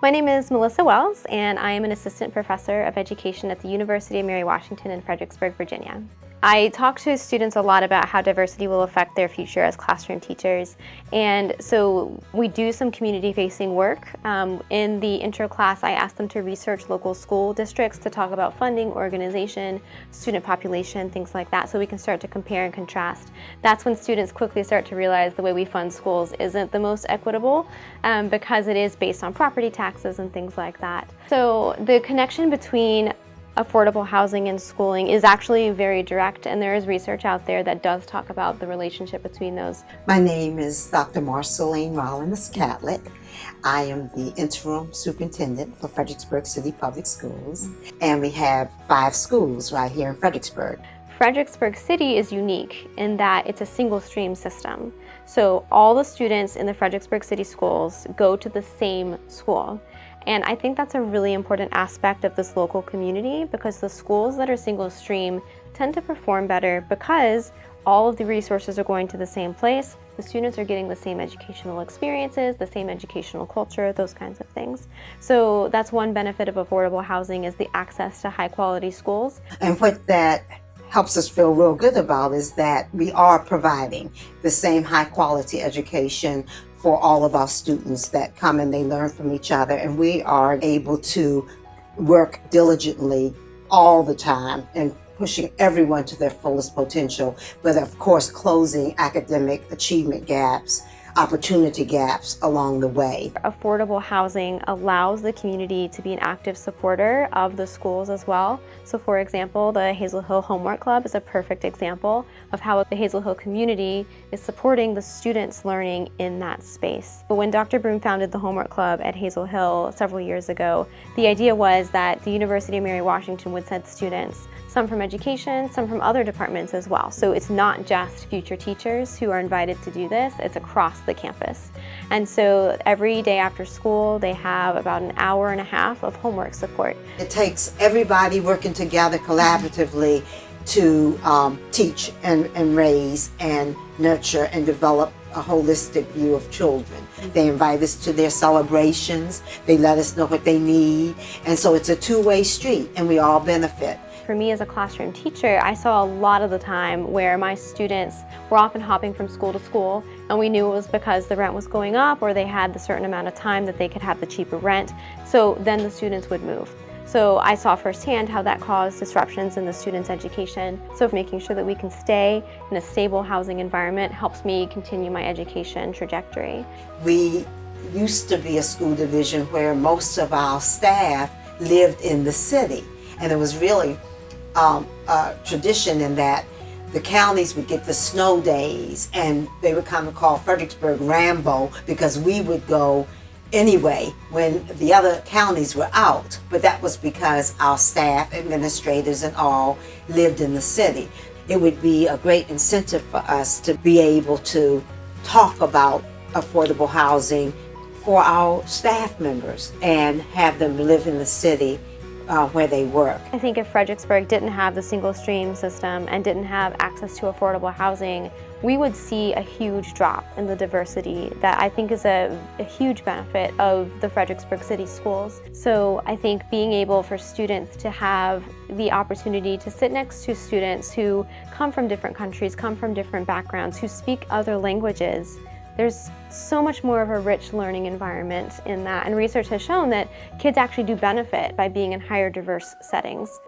My name is Melissa Wells, and I am an assistant professor of education at the University of Mary Washington in Fredericksburg, Virginia. I talk to students a lot about how diversity will affect their future as classroom teachers, and so we do some community-facing work. In the intro class, I ask them to research local school districts to talk about funding, organization, student population, things like that, so we can start to compare and contrast. That's when students quickly start to realize the way we fund schools isn't the most equitable because it is based on property taxes and things like that. So the connection between affordable housing and schooling is actually very direct, and there is research out there that does talk about the relationship between those. My name is Dr. Marceline Catlett. I am the interim superintendent for Fredericksburg City Public Schools, and we have 5 schools right here in Fredericksburg. Fredericksburg City is unique in that it's a single stream system. So all the students in the Fredericksburg City schools go to the same school. And I think that's a really important aspect of this local community because the schools that are single stream tend to perform better because all of the resources are going to the same place. The students are getting the same educational experiences, the same educational culture, those kinds of things. So that's one benefit of affordable housing is the access to high quality schools. And what that helps us feel real good about is that we are providing the same high quality education for all of our students that come and they learn from each other, and we are able to work diligently all the time and pushing everyone to their fullest potential, but of course closing academic achievement gaps, opportunity gaps along the way. Affordable housing allows the community to be an active supporter of the schools as well. So for example, the Hazel Hill Homework Club is a perfect example of how the Hazel Hill community is supporting the students learning in that space. But when Dr. Broom founded the Homework Club at Hazel Hill several years ago, the idea was that the University of Mary Washington would send students, some from education, some from other departments as well. So it's not just future teachers who are invited to do this, it's across the campus. And so every day after school, they have about an hour and a half of homework support. It takes everybody working together collaboratively to teach and raise and nurture and develop a holistic view of children. They invite us to their celebrations, they let us know what they need, and so it's a two-way street and we all benefit. For me as a classroom teacher, I saw a lot of the time where my students were often hopping from school to school, and we knew it was because the rent was going up or they had the certain amount of time that they could have the cheaper rent, so then the students would move. So I saw firsthand how that caused disruptions in the students' education. So making sure that we can stay in a stable housing environment helps me continue my education trajectory. We used to be a school division where most of our staff lived in the city, and it was really a tradition in that the counties would get the snow days and they would kind of call Fredericksburg Rambo because we would go anyway when the other counties were out, but that was because our staff, administrators and all lived in the city. It would be a great incentive for us to be able to talk about affordable housing for our staff members and have them live in the city where they work. I think if Fredericksburg didn't have the single stream system and didn't have access to affordable housing, we would see a huge drop in the diversity that I think is a huge benefit of the Fredericksburg City schools. So I think being able for students to have the opportunity to sit next to students who come from different countries, come from different backgrounds, who speak other languages, there's so much more of a rich learning environment in that, and research has shown that kids actually do benefit by being in higher diverse settings.